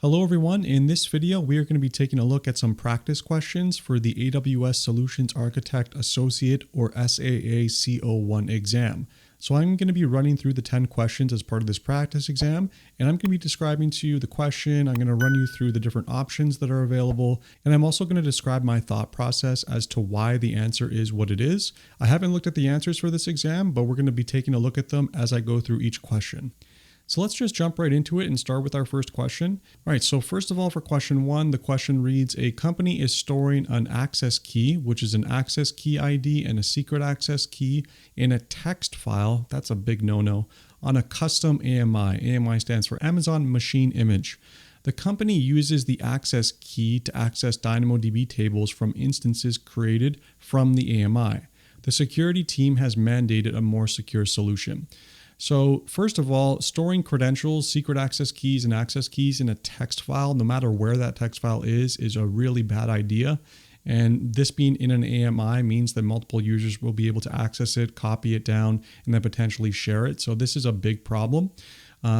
Hello everyone, in this video we are going to be taking a look at some practice questions for the AWS Solutions Architect Associate or SAA C01 exam. So I'm going to be running through the 10 questions as part of this practice exam, and I'm going to be describing to you the question. I'm going to run you through the different options that are available, and I'm also going to describe my thought process as to why the answer is what it is. I haven't looked at the answers for this exam, but we're going to be taking a look at them as I go through each question. So let's just jump right into it and start with our first question. All right, so first of all, for question one, the question reads, a company is storing an access key, which is an access key ID and a secret access key in a text file, that's a big no-no, on a custom AMI. AMI stands for Amazon Machine Image. The company uses the access key to access DynamoDB tables from instances created from the AMI. The security team has mandated a more secure solution. So first of all, storing credentials, secret access keys, and access keys in a text file, no matter where that text file is a really bad idea. And this being in an AMI means that multiple users will be able to access it, copy it down, and then potentially share it. So this is a big problem.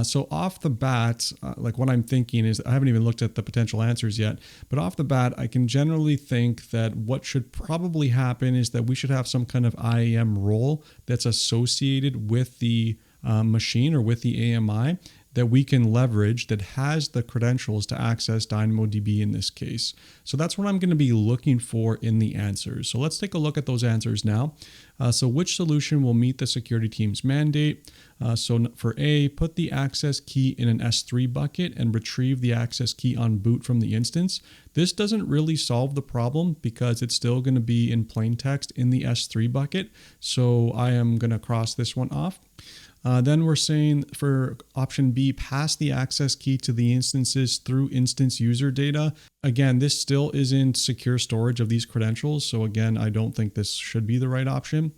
So off the bat, like what I'm thinking is, I haven't even looked at the potential answers yet, but off the bat, I can generally think that what should probably happen is that we should have some kind of IAM role that's associated with the machine or with the AMI that we can leverage that has the credentials to access DynamoDB in this case. So that's what I'm going to be looking for in the answers. So let's take a look at those answers now. So which solution will meet the security team's mandate? So for A, put the access key in an S3 bucket and retrieve the access key on boot from the instance. This doesn't really solve the problem because it's still going to be in plain text in the S3 bucket. So I am going to cross this one off. Then we're saying for option B, pass the access key to the instances through instance user data. Again, this still isn't secure storage of these credentials. So again, I don't think this should be the right option.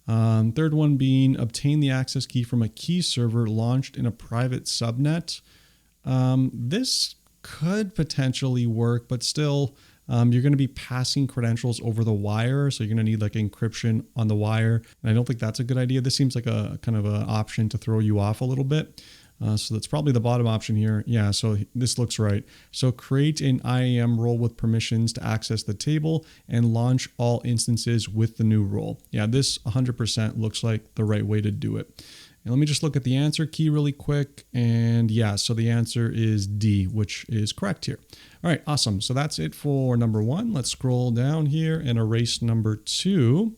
Third one being obtain the access key from a key server launched in a private subnet. This could potentially work, but still, you're going to be passing credentials over the wire. So you're going to need like encryption on the wire. And I don't think that's a good idea. This seems like a kind of an option to throw you off a little bit. So that's probably the bottom option here. Yeah, so this looks right. So create an IAM role with permissions to access the table and launch all instances with the new role. Yeah, this 100% looks like the right way to do it. And let me just look at the answer key really quick. And yeah, so the answer is D, which is correct here. All right, awesome. So that's it for number one. Let's scroll down here and erase number two.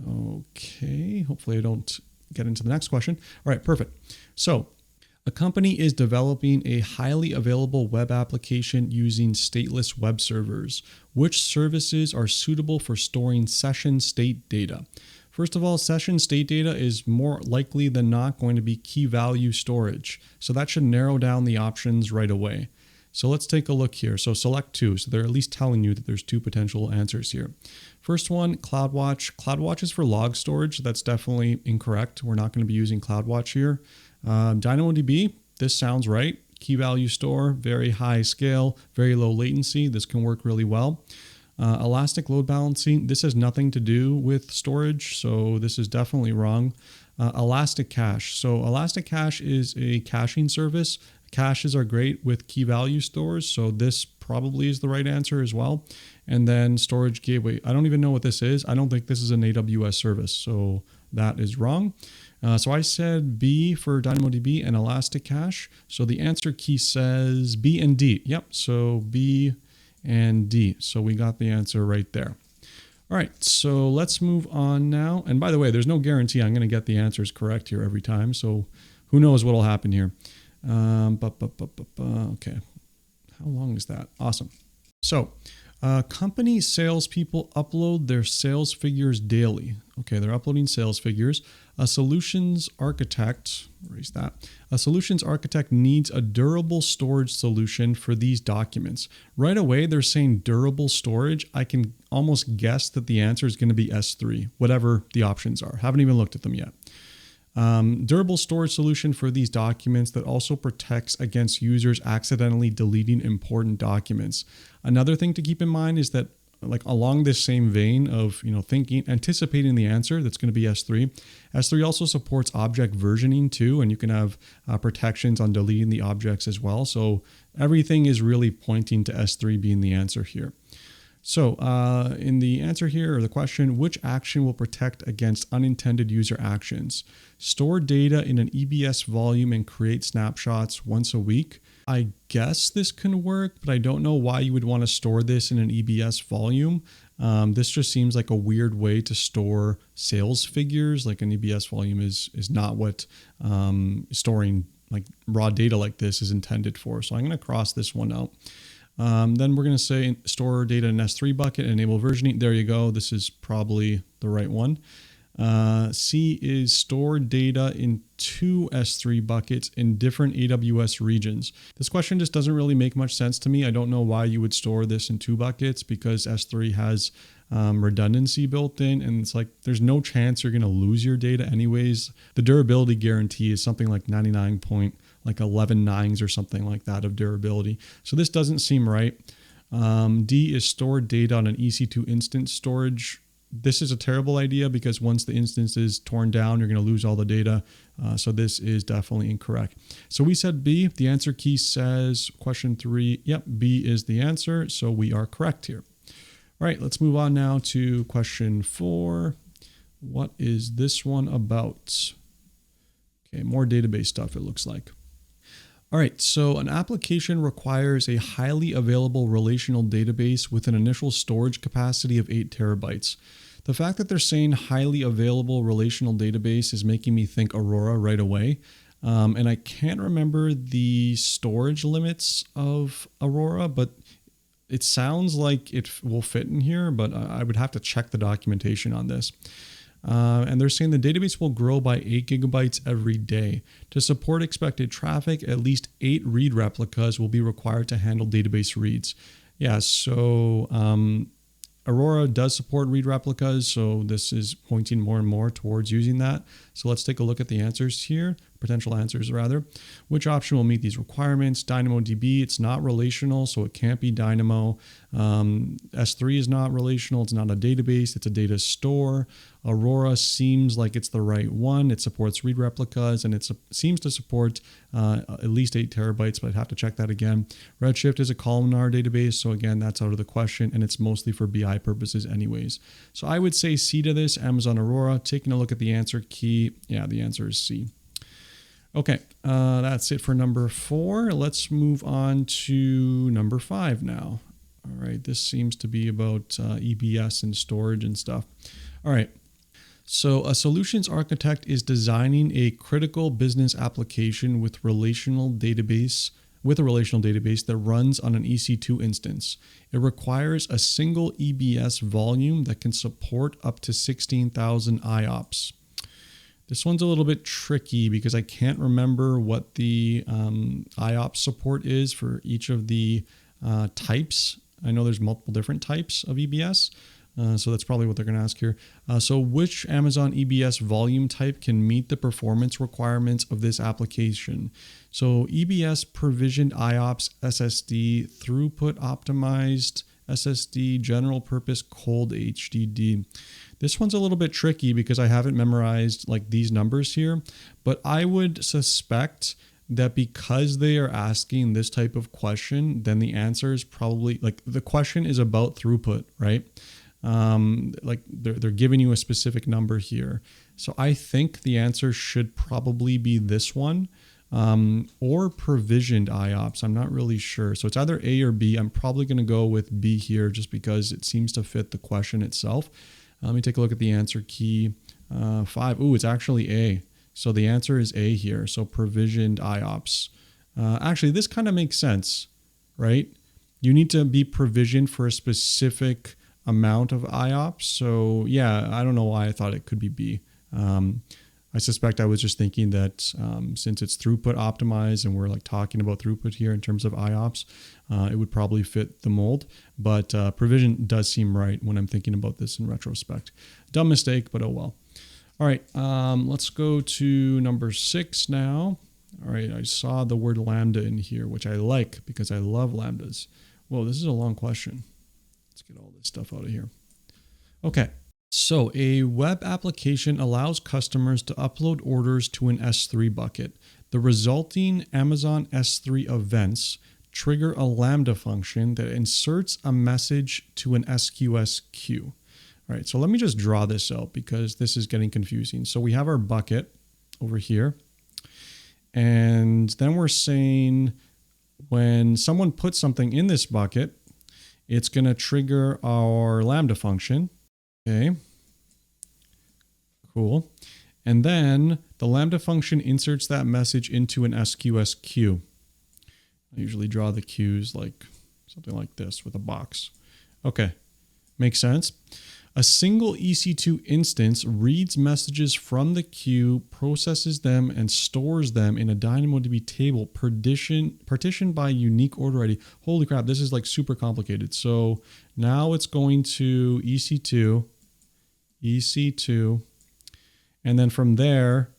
Okay, hopefully I don't get into the next question. All right, perfect. So a company is developing a highly available web application using stateless web servers. Which services are suitable for storing session state data? First of all, session state data is more likely than not going to be key value storage. So that should narrow down the options right away. So let's take a look here. So select two. So they're at least telling you that there's two potential answers here. First one, CloudWatch. CloudWatch is for log storage. That's definitely incorrect. We're not going to be using CloudWatch here. DynamoDB, this sounds right. Key value store, very high scale, very low latency. This can work really well. Elastic load balancing, this has nothing to do with storage, so this is definitely wrong. Elastic cache. So Elastic cache is a caching service. Caches are great with key value stores, so this probably is the right answer as well. And then storage gateway. I don't even know what this is. I don't think this is an AWS service, so that is wrong. So I said B for DynamoDB and Elastic cache. So the answer key says B and D. Yep, so B and D. So we got the answer right there. All right, so let's move on now. And by the way, there's no guarantee I'm going to get the answers correct here every time. So who knows what will happen here. Okay, how long is that? Awesome. So company salespeople upload their sales figures daily. Okay, they're uploading sales figures. A solutions architect, erase that. A solutions architect needs a durable storage solution for these documents. Right away, they're saying durable storage. I can almost guess that the answer is going to be S3, whatever the options are. Haven't even looked at them yet. Durable storage solution for these documents that also protects against users accidentally deleting important documents. Another thing to keep in mind is that like along this same vein of, anticipating the answer, that's going to be S3. S3 also supports object versioning too, and you can have protections on deleting the objects as well. So everything is really pointing to S3 being the answer here. So in the answer here, or the question, which action will protect against unintended user actions? Store data in an EBS volume and create snapshots once a week. I guess this can work, but I don't know why you would want to store this in an EBS volume. This just seems like a weird way to store sales figures. Like an EBS volume is not what storing like raw data like this is intended for. So I'm going to cross this one out. Then we're going to say store data in S3 bucket, enable versioning. There you go. This is probably the right one. C is store data in 2 S3 buckets in different AWS regions. This question just doesn't really make much sense to me. I don't know why you would store this in 2 buckets because S3 has redundancy built in, and it's like there's no chance you're going to lose your data anyways. The durability guarantee is something like 99.11 nines or something like that of durability. So this doesn't seem right. D is store data on an EC2 instance storage. This is a terrible idea because once the instance is torn down, you're going to lose all the data. So this is definitely incorrect. So we said B. The answer key says question 3. Yep, B is the answer. So we are correct here. All right, let's move on now to question 4. What is this one about? Okay, more database stuff it looks like. All right, so an application requires a highly available relational database with an initial storage capacity of 8 terabytes. The fact that they're saying highly available relational database is making me think Aurora right away. And I can't remember the storage limits of Aurora, but it sounds like it will fit in here, but I would have to check the documentation on this. And they're saying the database will grow by 8 gigabytes every day. To support expected traffic, at least 8 read replicas will be required to handle database reads. Yeah, so Aurora does support read replicas, so this is pointing more and more towards using that. So let's take a look at the answers here, potential answers rather. Which option will meet these requirements? DynamoDB, it's not relational, so it can't be Dynamo. S3 is not relational, it's not a database, it's a data store. Aurora seems like it's the right one. It supports read replicas and it seems to support at least 8 terabytes, but I'd have to check that again. Redshift is a columnar database, so again, that's out of the question, and it's mostly for BI purposes anyways. So I would say C to this, Amazon Aurora. Taking a look at the answer key, yeah, the answer is C. Okay, that's it for number 4. Let's move on to number 5 now. All right, this seems to be about EBS and storage and stuff. All right. So a solutions architect is designing a critical business application with a relational database that runs on an EC2 instance. It requires a single EBS volume that can support up to 16,000 IOPS. This one's a little bit tricky because I can't remember what the IOPS support is for each of the types. I know there's multiple different types of EBS. So that's probably what they're going to ask here. So which Amazon EBS volume type can meet the performance requirements of this application? So EBS provisioned IOPS SSD, throughput optimized SSD, general purpose cold HDD. This one's a little bit tricky because I haven't memorized like these numbers here, but I would suspect that because they are asking this type of question, then the answer is probably like the question is about throughput, right? Like they're giving you a specific number here. So I think the answer should probably be this one, or provisioned IOPS. I'm not really sure. So it's either A or B. I'm probably going to go with B here just because it seems to fit the question itself. Let me take a look at the answer key. 5. Ooh, it's actually A. So the answer is A here. So provisioned IOPS. Actually, this kind of makes sense, right? You need to be provisioned for a specific amount of IOPS. So yeah, I don't know why I thought it could be B. I suspect I was just thinking that since it's throughput optimized and we're like talking about throughput here in terms of IOPS, it would probably fit the mold. But provision does seem right when I'm thinking about this in retrospect. Dumb mistake, but oh well. All right, let's go to number 6 now. All right, I saw the word lambda in here, which I like because I love lambdas. Whoa, this is a long question. Let's get all this stuff out of here. Okay. So a web application allows customers to upload orders to an S3 bucket. The resulting Amazon S3 events trigger a Lambda function that inserts a message to an SQS queue. All right, so let me just draw this out because this is getting confusing. So we have our bucket over here. And then we're saying when someone puts something in this bucket, it's going to trigger our Lambda function. Okay, cool. And then the Lambda function inserts that message into an SQS queue. I usually draw the queues like something like this with a box. Okay, makes sense. A single EC2 instance reads messages from the queue, processes them, and stores them in a DynamoDB table partitioned by unique order ID. Holy crap, this is like super complicated. So now it's going to EC2, and then from there,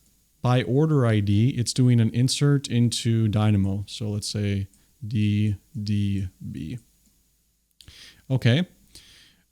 by order ID, it's doing an insert into Dynamo. So let's say DDB. Okay.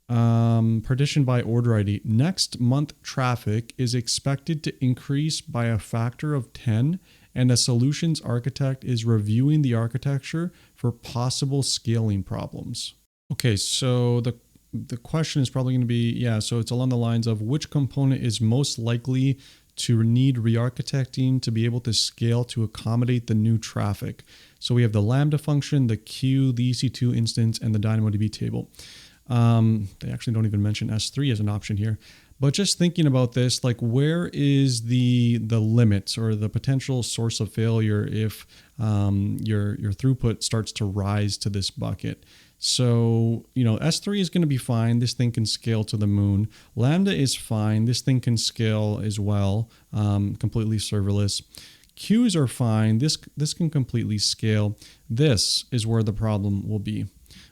Partitioned by order ID. Next month traffic is expected to increase by a factor of 10, and a solutions architect is reviewing the architecture for possible scaling problems. Okay, so the question is probably going to be, so it's along the lines of which component is most likely to need re-architecting to be able to scale to accommodate the new traffic. So we have the Lambda function, the queue, the EC2 instance, and the DynamoDB table. They actually don't even mention S3 as an option here. But just thinking about this, like where is the limits or the potential source of failure if your throughput starts to rise to this bucket? So, S3 is going to be fine. This thing can scale to the moon. Lambda is fine. This thing can scale as well, completely serverless. Queues are fine. This can completely scale. This is where the problem will be.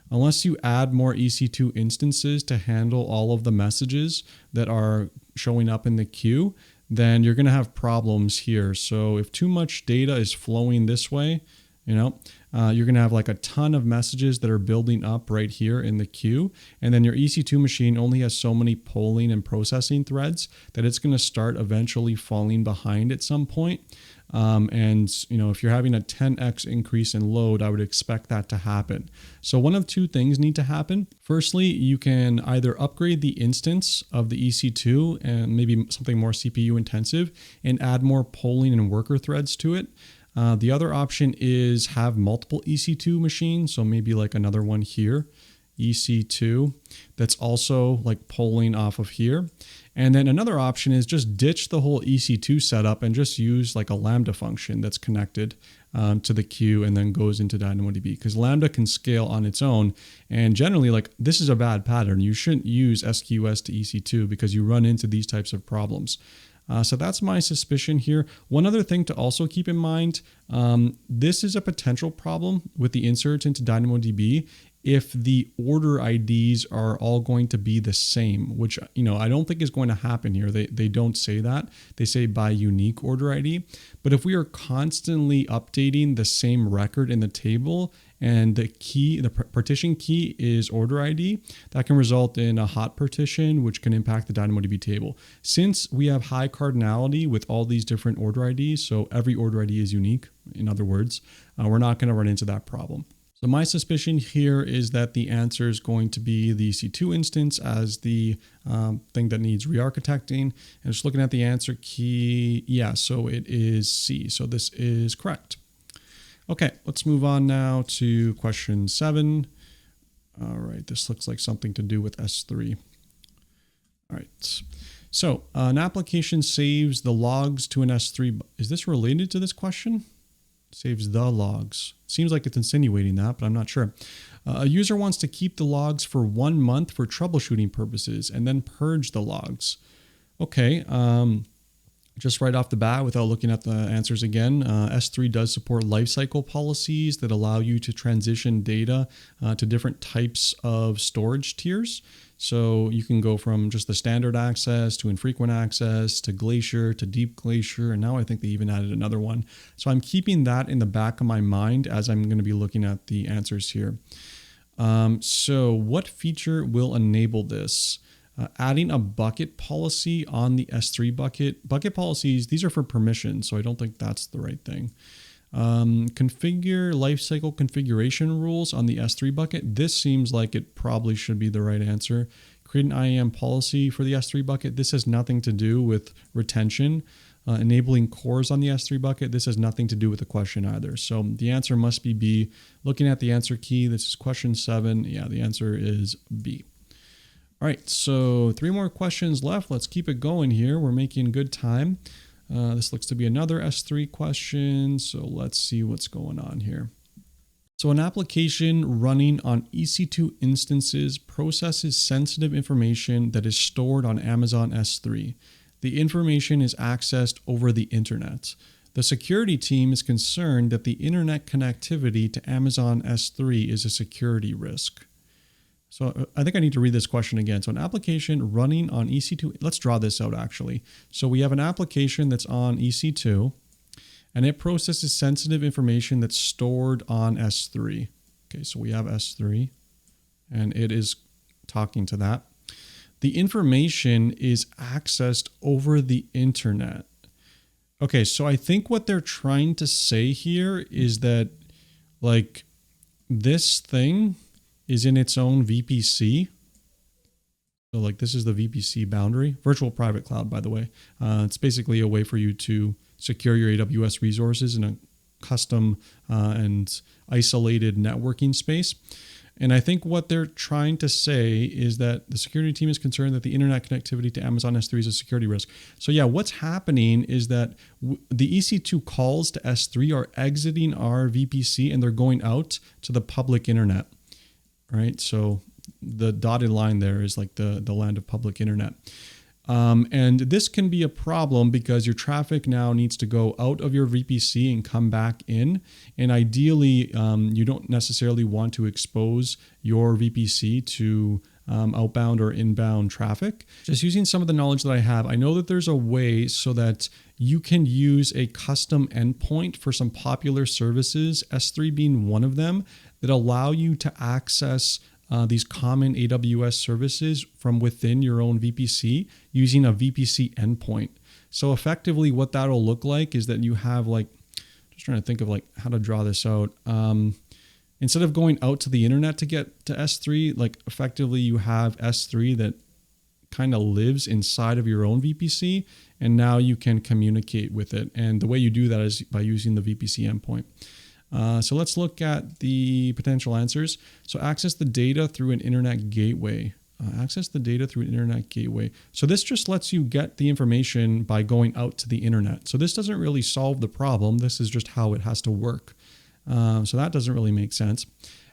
Unless you add more EC2 instances to handle all of the messages that are showing up in the queue, then you're going to have problems here. So if too much data is flowing this way, you're going to have like a ton of messages that are building up right here in the queue. And then your EC2 machine only has so many polling and processing threads that it's going to start eventually falling behind at some point. If you're having a 10x increase in load, I would expect that to happen. So one of two things need to happen. Firstly, you can either upgrade the instance of the EC2 and maybe something more CPU intensive and add more polling and worker threads to it. The other option is have multiple EC2 machines. So maybe like another one here, EC2, that's also like polling off of here. And then another option is just ditch the whole EC2 setup and just use like a Lambda function that's connected to the queue and then goes into DynamoDB, because Lambda can scale on its own. And generally, like this is a bad pattern. You shouldn't use SQS to EC2 because you run into these types of problems. So that's my suspicion here. One other thing to also keep in mind, this is a potential problem with the inserts into DynamoDB if the order IDs are all going to be the same, which I don't think is going to happen here. They don't say that. They say by unique order ID. But if we are constantly updating the same record in the table and the partition key is order ID, that can result in a hot partition, which can impact the DynamoDB table. Since we have high cardinality with all these different order IDs, so every order ID is unique, in other words, we're not going to run into that problem. So my suspicion here is that the answer is going to be the EC2 instance as the thing that needs re-architecting. And just looking at the answer key, so it is C. So this is correct. Okay, let's move on now to question 7. All right, this looks like something to do with S3. All right, so an application saves the logs to an S3. Is this related to this question? Saves the logs. Seems like it's insinuating that, but I'm not sure. A user wants to keep the logs for 1 month for troubleshooting purposes and then purge the logs. Okay, just right off the bat, without looking at the answers again, S3 does support lifecycle policies that allow you to transition data to different types of storage tiers. So you can go from just the standard access to infrequent access to Glacier to Deep Glacier. And now I think they even added another one. So I'm keeping that in the back of my mind as I'm going to be looking at the answers here. So what feature will enable this? Adding a bucket policy on the S3 bucket. Bucket policies, these are for permission, so I don't think that's the right thing. Configure lifecycle configuration rules on the S3 bucket. This seems like it probably should be the right answer. Create an IAM policy for the S3 bucket. This has nothing to do with retention. Enabling cores on the S3 bucket. This has nothing to do with the question either. So the answer must be B. Looking at the answer key, this is question 7. Yeah, the answer is B. All right, so 3 more questions left. Let's keep it going here. We're making good time. This looks to be another S3 question. So let's see what's going on here. So an application running on EC2 instances processes sensitive information that is stored on Amazon S3. The information is accessed over the internet. The security team is concerned that the internet connectivity to Amazon S3 is a security risk. So I think I need to read this question again. So an application running on EC2, let's draw this out actually. So we have an application that's on EC2 and it processes sensitive information that's stored on S3. Okay, so we have S3 and it is talking to that. The information is accessed over the internet. Okay, so I think what they're trying to say here is that like this thing is in its own VPC. So like this is the VPC boundary, virtual private cloud, by the way. It's basically a way for you to secure your AWS resources in a custom and isolated networking space. And I think what they're trying to say is that the security team is concerned that the internet connectivity to Amazon S3 is a security risk. So yeah, what's happening is that the EC2 calls to S3 are exiting our VPC and they're going out to the public internet, right? So the dotted line there is like the land of public internet. And this can be a problem because your traffic now needs to go out of your VPC and come back in. And ideally, you don't necessarily want to expose your VPC to outbound or inbound traffic. Just using some of the knowledge that I have, I know that there's a way so that you can use a custom endpoint for some popular services, S3 being one of them, that allow you to access these common AWS services from within your own VPC using a VPC endpoint. So effectively what that'll look like is that you have like, just trying to think of like how to draw this out. Instead of going out to the internet to get to S3, like effectively you have S3 that kind of lives inside of your own VPC and now you can communicate with it. And the way you do that is by using the VPC endpoint. So let's look at the potential answers. So access the data through an internet gateway. Access the data through an internet gateway. So this just lets you get the information by going out to the internet. So this doesn't really solve the problem. This is just how it has to work. So that doesn't really make sense.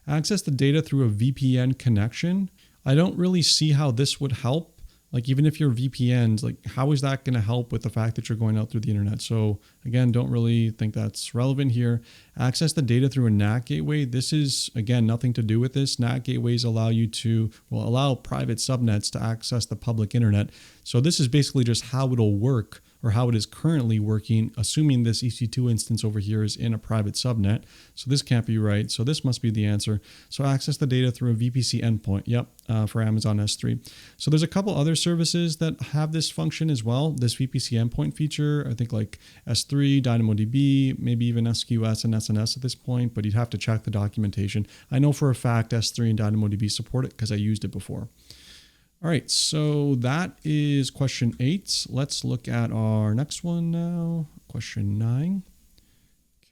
Access the data through a VPN connection. I don't really see how this would help. Like even if you're VPNs, like how is that going to help with the fact that you're going out through the internet? So again, don't really think that's relevant here. Access the data through a NAT gateway. This is, again, nothing to do with this. NAT gateways allow you to, well, allow private subnets to access the public internet. So this is basically just how it'll work or how it is currently working, assuming this EC2 instance over here is in a private subnet. So this can't be right. So this must be the answer. So access the data through a VPC endpoint. Yep, for Amazon S3. So there's a couple other services that have this function as well. This VPC endpoint feature, I think like S3, DynamoDB, maybe even SQS and SNS at this point, but you'd have to check the documentation. I know for a fact S3 and DynamoDB support it because I used it before. All right, so that is question 8. Let's look at our next one now, question 9.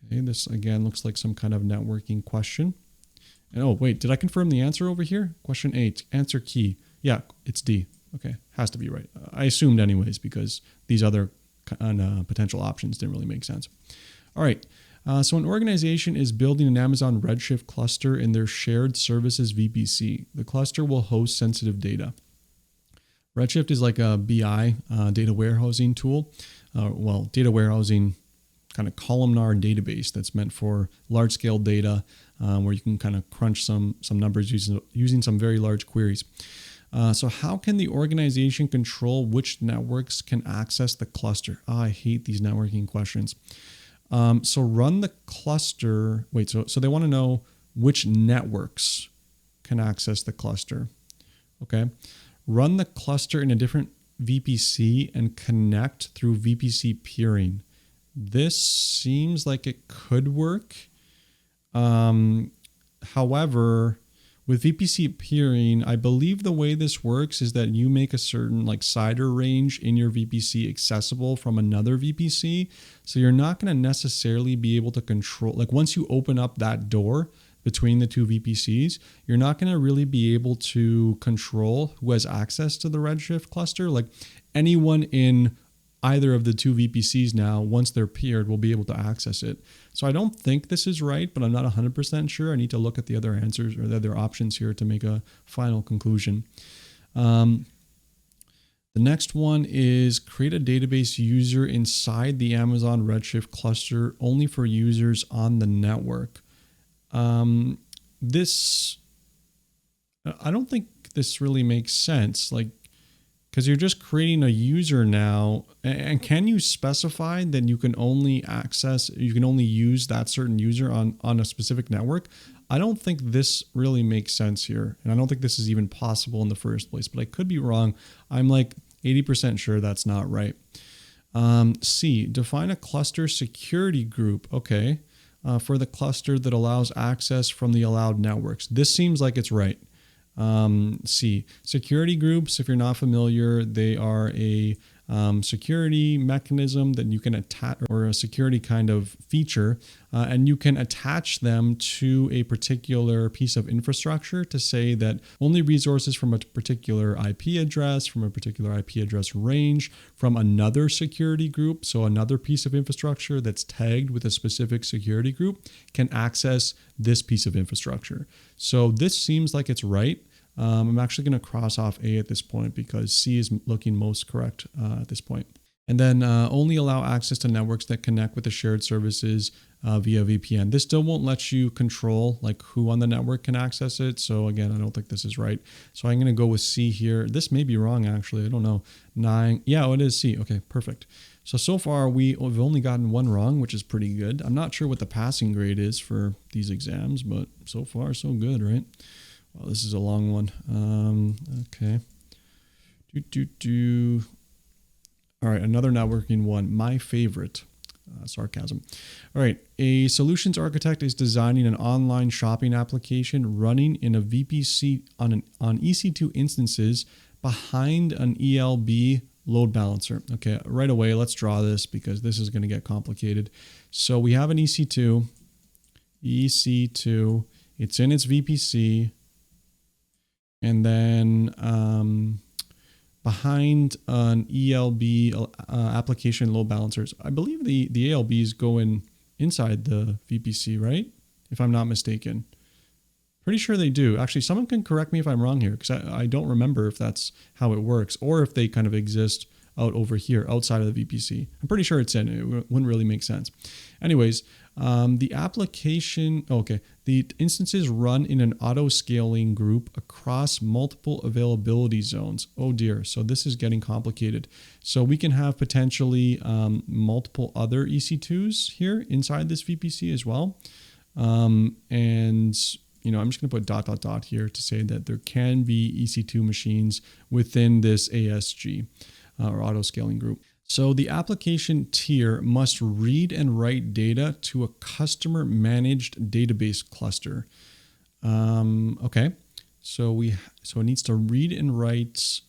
Okay, this again looks like some kind of networking question. And oh, wait, did I confirm the answer over here? Question 8, answer key. Yeah, it's D. Okay, has to be right. I assumed anyways because these other potential options didn't really make sense. All right, so an organization is building an Amazon Redshift cluster in their shared services VPC. The cluster will host sensitive data. Redshift is like a BI data warehousing tool. Data warehousing kind of columnar database that's meant for large scale data where you can kind of crunch some numbers using some very large queries. So how can the organization control which networks can access the cluster? I hate these networking questions. So run the cluster. So they want to know which networks can access the cluster. Okay. Run the cluster in a different VPC and connect through VPC peering. This seems like it could work. However, with VPC peering, I believe the way this works is that you make a certain like CIDR range in your VPC accessible from another VPC. So you're not going to necessarily be able to control, like once you open up that door between the two VPCs, you're not going to really be able to control who has access to the Redshift cluster. Like anyone in either of the two VPCs now, once they're peered, will be able to access it. So I don't think this is right, but I'm not 100% sure. I need to look at the other answers or the other options here to make a final conclusion. The next one is create a database user inside the Amazon Redshift cluster only for users on the network. This, I don't think this really makes sense. Like, because you're just creating a user now, and can you specify that you can only access, you can only use that certain user on a specific network? I don't think this really makes sense here, and I don't think this is even possible in the first place, but I could be wrong. I'm like 80% sure that's not right. C, define a cluster security group. Okay, for the cluster that allows access from the allowed networks. This seems like it's right. C, security groups, if you're not familiar, they are a security mechanism that you can attach, or a security kind of feature, and you can attach them to a particular piece of infrastructure to say that only resources from a particular IP address, from a particular IP address range, from another security group, so another piece of infrastructure that's tagged with a specific security group, can access this piece of infrastructure. So this seems like it's right. I'm actually going to cross off A at this point because C is looking most correct at this point. And then only allow access to networks that connect with the shared services via VPN. This still won't let you control like who on the network can access it. So again, I don't think this is right. So I'm going to go with C here. This may be wrong, actually. I don't know. 9. Yeah, oh, it is C. Okay, perfect. So far we've only gotten one wrong, which is pretty good. I'm not sure what the passing grade is for these exams, but so far so good, right? Well, this is a long one. Okay. All right, another networking one. My favorite. Sarcasm. All right. A solutions architect is designing an online shopping application running in a VPC on EC2 instances behind an ELB load balancer. Okay, right away, let's draw this because this is going to get complicated. So we have an EC2. It's in its VPC. And then behind an ELB application load balancers, I believe the ALBs go inside the VPC, right? If I'm not mistaken. Pretty sure they do. Actually, someone can correct me if I'm wrong here because I don't remember if that's how it works or if they kind of exist out over here outside of the VPC. I'm pretty sure it's in. It wouldn't really make sense. Anyways, the application, the instances run in an auto-scaling group across multiple availability zones. Oh dear, so this is getting complicated. So we can have potentially multiple other EC2s here inside this VPC as well. And you know, I'm just going to put ... here to say that there can be EC2 machines within this ASG or auto-scaling group. So the application tier must read and write data to a customer managed database cluster. Okay, so it needs to read and write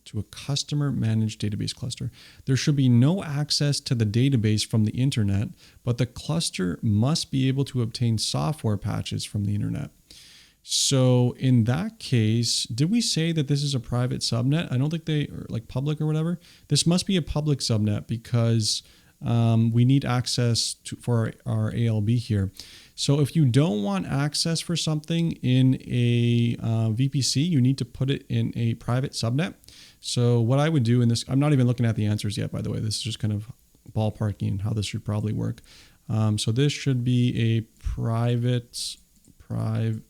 to a customer managed database cluster. There should be no access to the database from the internet, but the cluster must be able to obtain software patches from the internet. So in that case, did we say that this is a private subnet? I don't think they are like public or whatever. This must be a public subnet because we need access for our ALB here. So if you don't want access for something in a VPC, you need to put it in a private subnet. So what I would do in this, I'm not even looking at the answers yet, by the way. This is just kind of ballparking how this should probably work. So this should be a private, I'm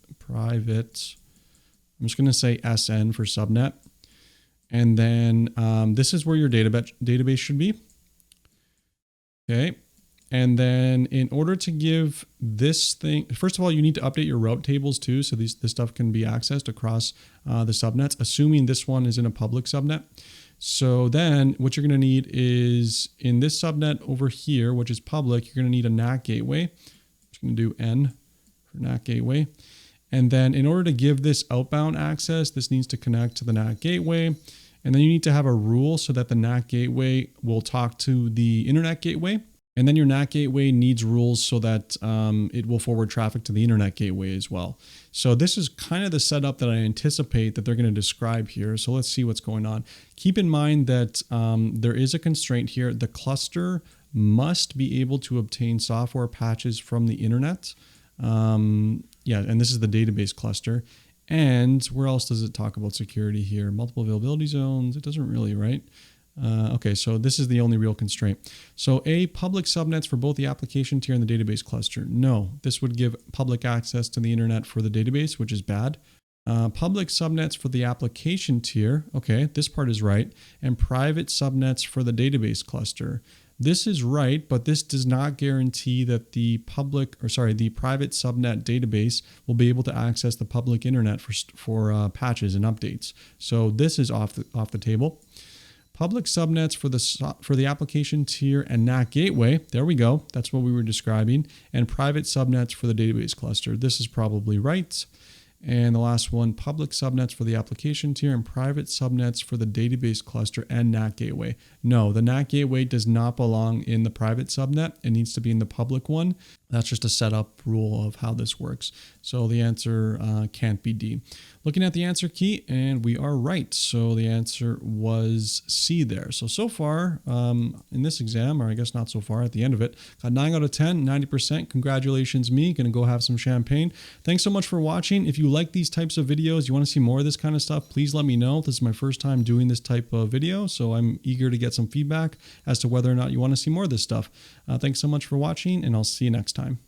just going to say SN for subnet. And then this is where your database should be. Okay. And then in order to give this thing, first of all, you need to update your route tables too. So this stuff can be accessed across the subnets, assuming this one is in a public subnet. So then what you're going to need is in this subnet over here, which is public, you're going to need a NAT gateway. I'm going to do N for NAT gateway. And then in order to give this outbound access, this needs to connect to the NAT gateway. And then you need to have a rule so that the NAT gateway will talk to the internet gateway. And then your NAT gateway needs rules so that it will forward traffic to the internet gateway as well. So this is kind of the setup that I anticipate that they're going to describe here. So let's see what's going on. Keep in mind that there is a constraint here. The cluster must be able to obtain software patches from the internet. Yeah, and this is the database cluster. And where else does it talk about security here? Multiple availability zones. It doesn't really, right? Okay, so this is the only real constraint. So public subnets for both the application tier and the database cluster. No, this would give public access to the internet for the database, which is bad. Public subnets for the application tier. Okay, this part is right. And private subnets for the database cluster. This is right, but this does not guarantee that the private subnet database will be able to access the public internet for patches and updates. So this is off the table. Public subnets for the application tier and NAT gateway. There we go. That's what we were describing. And private subnets for the database cluster. This is probably right. And the last one, public subnets for the application tier and private subnets for the database cluster and NAT gateway. No, the NAT gateway does not belong in the private subnet. It needs to be in the public one. That's just a setup rule of how this works. So the answer can't be D. Looking at the answer key, and we are right. So the answer was C there. So far in this exam, or I guess not so far at the end of it, got 9 out of 10, 90%. Congratulations me. Gonna go have some champagne. Thanks so much for watching. If you like these types of videos, you want to see more of this kind of stuff, please let me know. This is my first time doing this type of video, so I'm eager to get some feedback as to whether or not you want to see more of this stuff. Thanks so much for watching, and I'll see you next time.